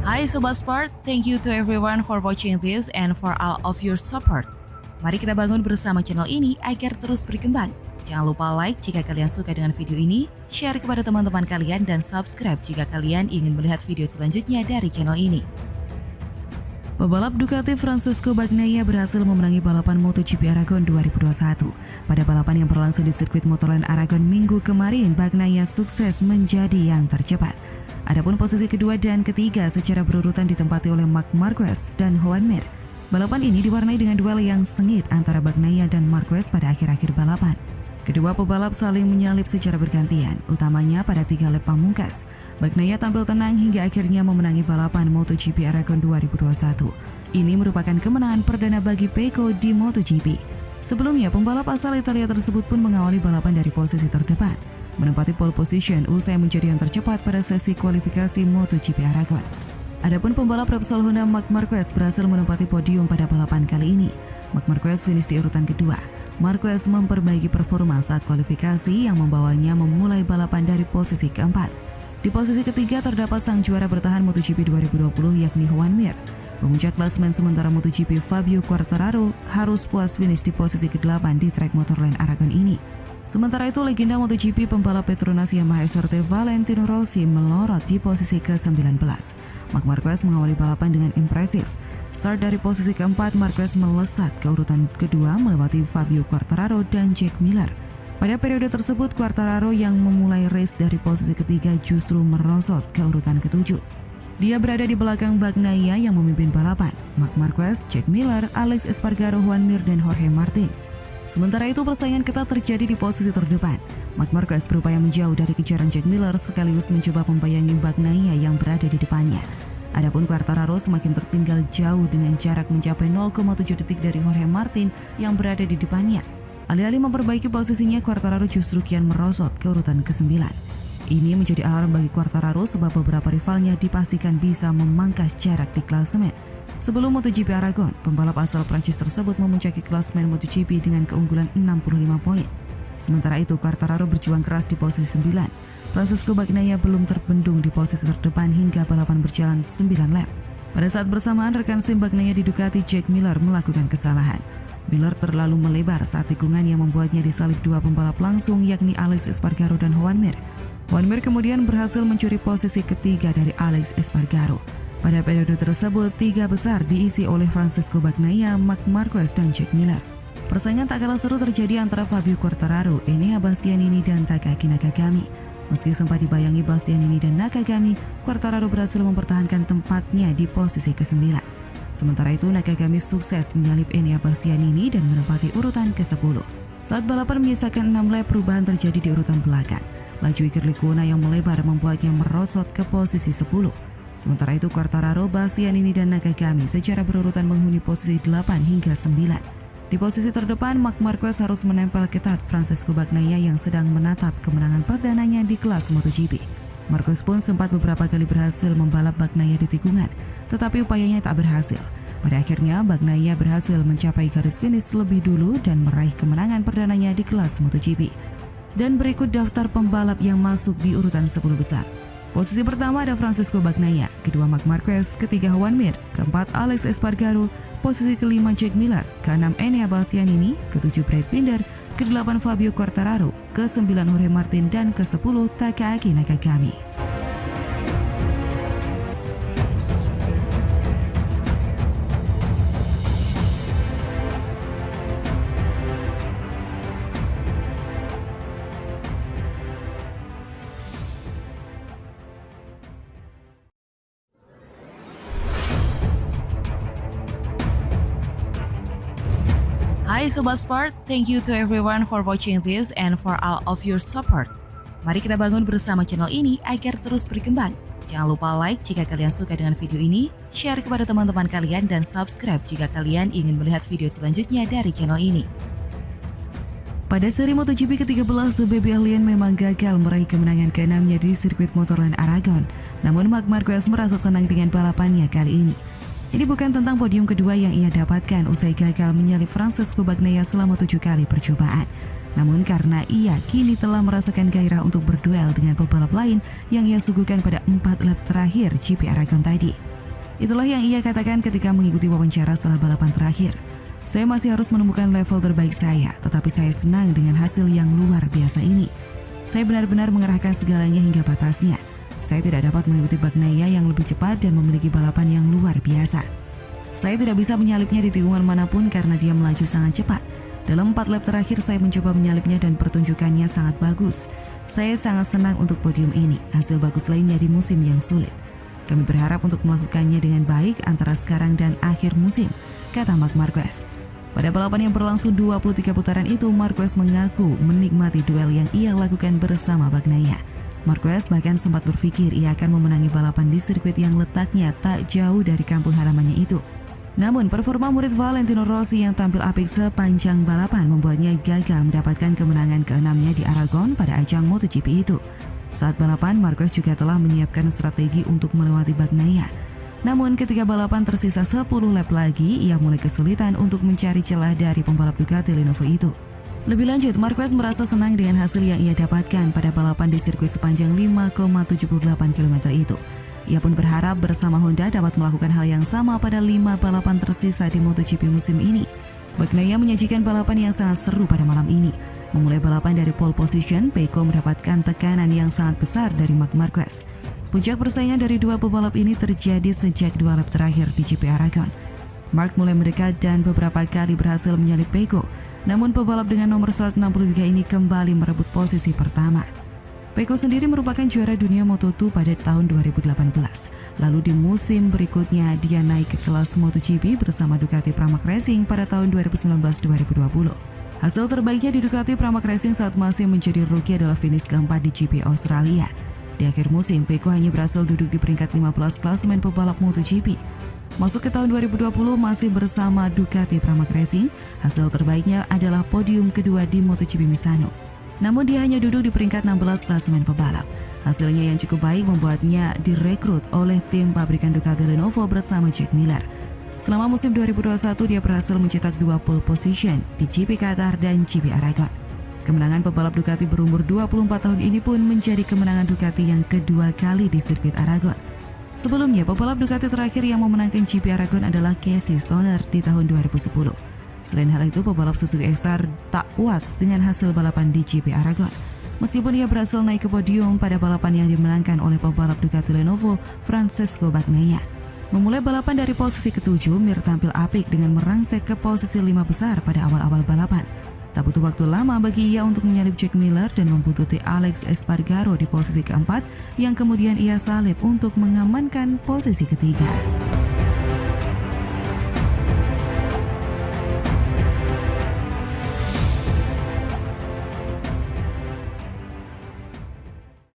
Hai Sobat Sport, thank you to everyone for watching this and for all of your support. Mari kita bangun bersama channel ini agar terus berkembang. Jangan lupa like jika kalian suka dengan video ini, share kepada teman-teman kalian, dan subscribe jika kalian ingin melihat video selanjutnya dari channel ini. Pebalap Ducati Francesco Bagnaia berhasil memenangi balapan MotoGP Aragon 2021. Pada balapan yang berlangsung di sirkuit Motorland Aragon minggu kemarin, Bagnaia sukses menjadi yang tercepat. Adapun posisi kedua dan ketiga secara berurutan ditempati oleh Marc Marquez dan Joan Mir. Balapan ini diwarnai dengan duel yang sengit antara Bagnaia dan Marquez pada akhir-akhir balapan. Kedua pebalap saling menyalip secara bergantian, utamanya pada 3 lap pamungkas. Bagnaia tampil tenang hingga akhirnya memenangi balapan MotoGP Aragon 2021. Ini merupakan kemenangan perdana bagi Pecco di MotoGP. Sebelumnya, pembalap asal Italia tersebut pun mengawali balapan dari posisi terdepan, menempati pole position usai menjadi yang tercepat pada sesi kualifikasi MotoGP Aragon. Adapun pembalap Repsol Honda Marc Marquez berhasil menempati podium pada balapan kali ini. Marc Marquez finish di urutan kedua. Marquez memperbaiki performa saat kualifikasi yang membawanya memulai balapan dari posisi keempat. Di posisi ketiga terdapat sang juara bertahan MotoGP 2020 yakni Joan Mir. Pemuncak klasemen sementara MotoGP Fabio Quartararo harus puas finish di posisi ke-8 di trek Motorland Aragon ini. Sementara itu, legenda MotoGP pembalap Petronas Yamaha SRT Valentino Rossi melorot di posisi ke-19. Marc Marquez mengawali balapan dengan impresif. Start dari posisi keempat, Marquez melesat ke urutan kedua melewati Fabio Quartararo dan Jack Miller. Pada periode tersebut, Quartararo yang memulai race dari posisi ketiga justru merosot ke urutan ketujuh. Dia berada di belakang Bagnaia yang memimpin balapan, Marc Marquez, Jack Miller, Alex Espargaro, Joan Mir, dan Jorge Martin. Sementara itu, persaingan ketat terjadi di posisi terdepan. Marc Marquez berupaya menjauh dari kejaran Jack Miller sekaligus mencoba membayangi Bagnaia yang berada di depannya. Adapun Quartararo semakin tertinggal jauh dengan jarak mencapai 0,7 detik dari Jorge Martin yang berada di depannya. Alih-alih memperbaiki posisinya, Quartararo justru kian merosot ke urutan ke-9. Ini menjadi alarm bagi Quartararo sebab beberapa rivalnya dipastikan bisa memangkas jarak di klasemen. Sebelum MotoGP Aragon, pembalap asal Prancis tersebut memuncaki klasemen MotoGP dengan keunggulan 65 poin. Sementara itu, Quartararo berjuang keras di posisi 9. Francesco Bagnaia belum terbendung di posisi terdepan hingga balapan berjalan 9 lap. Pada saat bersamaan, rekan tim Bagnaia di Ducati Jack Miller melakukan kesalahan. Miller terlalu melebar saat tikungan yang membuatnya disalip dua pembalap langsung yakni Alex Espargaro dan Joan Mir. Joan Mir kemudian berhasil mencuri posisi ketiga dari Alex Espargaro. Pada periode tersebut, 3 besar diisi oleh Francesco Bagnaia, Marc Marquez, dan Jack Miller. Persaingan tak kalah seru terjadi antara Fabio Quartararo, Enea Bastianini, dan Takaki Nakagami. Meski sempat dibayangi Bastianini dan Nakagami, Quartararo berhasil mempertahankan tempatnya di posisi ke-9. Sementara itu, Nakagami sukses menyalip Enea Bastianini dan menempati urutan ke-10. Saat balapan menyisakan 6 lap, perubahan terjadi di urutan belakang. Laju Iker Lecuona yang melebar membuatnya merosot ke posisi 10. Sementara itu, Quartararo, Bastianini, dan Nakagami secara berurutan menghuni posisi 8 hingga 9. Di posisi terdepan, Marc Marquez harus menempel ketat Francesco Bagnaia yang sedang menatap kemenangan perdananya di kelas MotoGP. Marquez pun sempat beberapa kali berhasil membalap Bagnaia di tikungan, tetapi upayanya tak berhasil. Pada akhirnya, Bagnaia berhasil mencapai garis finish lebih dulu dan meraih kemenangan perdananya di kelas MotoGP. Dan berikut daftar pembalap yang masuk di urutan 10 besar. Posisi pertama ada Francesco Bagnaia, kedua Marc Marquez, ketiga Joan Mir, keempat Alex Espargaro, posisi kelima Jack Miller, keenam Enea Bastianini, ketujuh Brad Binder, ke-8 Fabio Quartararo, ke-9 Jorge Martin, dan ke-10 Takaki Nakagami. Hai Sobat Sport, thank you to everyone for watching this and for all of your support. Mari kita bangun bersama channel ini agar terus berkembang. Jangan lupa like jika kalian suka dengan video ini, share kepada teman-teman kalian, dan subscribe jika kalian ingin melihat video selanjutnya dari channel ini. Pada seri MotoGP ke-13, The Baby Alien memang gagal meraih kemenangan ke-6-nya di sirkuit Motorland Aragon. Namun Marc Marquez merasa senang dengan balapannya kali ini. Ini bukan tentang podium kedua yang ia dapatkan usai gagal menyalip Francesco Bagnaia selama 7 kali percobaan. Namun karena ia kini telah merasakan gairah untuk berduel dengan pebalap lain yang ia suguhkan pada 4 lap terakhir GP Aragon tadi. Itulah yang ia katakan ketika mengikuti wawancara setelah balapan terakhir. Saya masih harus menemukan level terbaik saya, tetapi saya senang dengan hasil yang luar biasa ini. Saya benar-benar mengerahkan segalanya hingga batasnya. Saya tidak dapat mengikuti Bagnaia yang lebih cepat dan memiliki balapan yang luar biasa. Saya tidak bisa menyalipnya di tikungan manapun karena dia melaju sangat cepat. Dalam 4 lap terakhir saya mencoba menyalipnya dan pertunjukannya sangat bagus. Saya sangat senang untuk podium ini, hasil bagus lainnya di musim yang sulit. Kami berharap untuk melakukannya dengan baik antara sekarang dan akhir musim, kata Marc Marquez. Pada balapan yang berlangsung 23 putaran itu, Marquez mengaku menikmati duel yang ia lakukan bersama Bagnaia. Marquez bahkan sempat berpikir ia akan memenangi balapan di sirkuit yang letaknya tak jauh dari kampung halamannya itu. Namun, performa murid Valentino Rossi yang tampil apik sepanjang balapan membuatnya gagal mendapatkan kemenangan ke-6-nya di Aragon pada ajang MotoGP itu. Saat balapan, Marquez juga telah menyiapkan strategi untuk melewati Bagnaia. Namun ketika balapan tersisa 10 lap lagi, ia mulai kesulitan untuk mencari celah dari pembalap Ducati Lenovo itu. Lebih lanjut, Marquez merasa senang dengan hasil yang ia dapatkan pada balapan di sirkuit sepanjang 5,78 km itu. Ia pun berharap bersama Honda dapat melakukan hal yang sama pada 5 balapan tersisa di MotoGP musim ini. Bagnaia menyajikan balapan yang sangat seru pada malam ini. Memulai balapan dari pole position, Pecco mendapatkan tekanan yang sangat besar dari Marc Marquez. Puncak persaingan dari dua pebalap ini terjadi sejak 2 lap terakhir di GP Aragon. Marc mulai mendekat dan beberapa kali berhasil menyalip Pecco, namun pebalap dengan nomor 163 ini kembali merebut posisi pertama. Pecco sendiri merupakan juara dunia Moto2 pada tahun 2018. Lalu di musim berikutnya dia naik ke kelas MotoGP bersama Ducati Pramac Racing pada tahun 2019-2020. Hasil terbaiknya di Ducati Pramac Racing saat masih menjadi rookie adalah finish keempat di GP Australia. Di akhir musim, Pecco hanya berhasil duduk di peringkat 15 klasemen pebalap MotoGP. Masuk ke tahun 2020 masih bersama Ducati Pramac Racing, hasil terbaiknya adalah podium kedua di MotoGP Misano. Namun dia hanya duduk di peringkat 16 klasemen pebalap. Hasilnya yang cukup baik membuatnya direkrut oleh tim pabrikan Ducati Lenovo bersama Jack Miller. Selama musim 2021 dia berhasil mencetak 2 pole position di GP Qatar dan GP Aragon. Kemenangan pebalap Ducati berumur 24 tahun ini pun menjadi kemenangan Ducati yang kedua kali di sirkuit Aragon. Sebelumnya, pebalap Ducati terakhir yang memenangkan GP Aragon adalah Casey Stoner di tahun 2010. Selain hal itu, pebalap Suzuki X-Star tak puas dengan hasil balapan di GP Aragon. Meskipun ia berhasil naik ke podium pada balapan yang dimenangkan oleh pebalap Ducati Lenovo, Francesco Bagnaia. Memulai balapan dari posisi ke-7, Mir tampil apik dengan merangsek ke posisi 5 besar pada awal-awal balapan. Tak butuh waktu lama bagi ia untuk menyalip Jack Miller dan membuntuti Alex Espargaro di posisi keempat, yang kemudian ia salip untuk mengamankan posisi ketiga.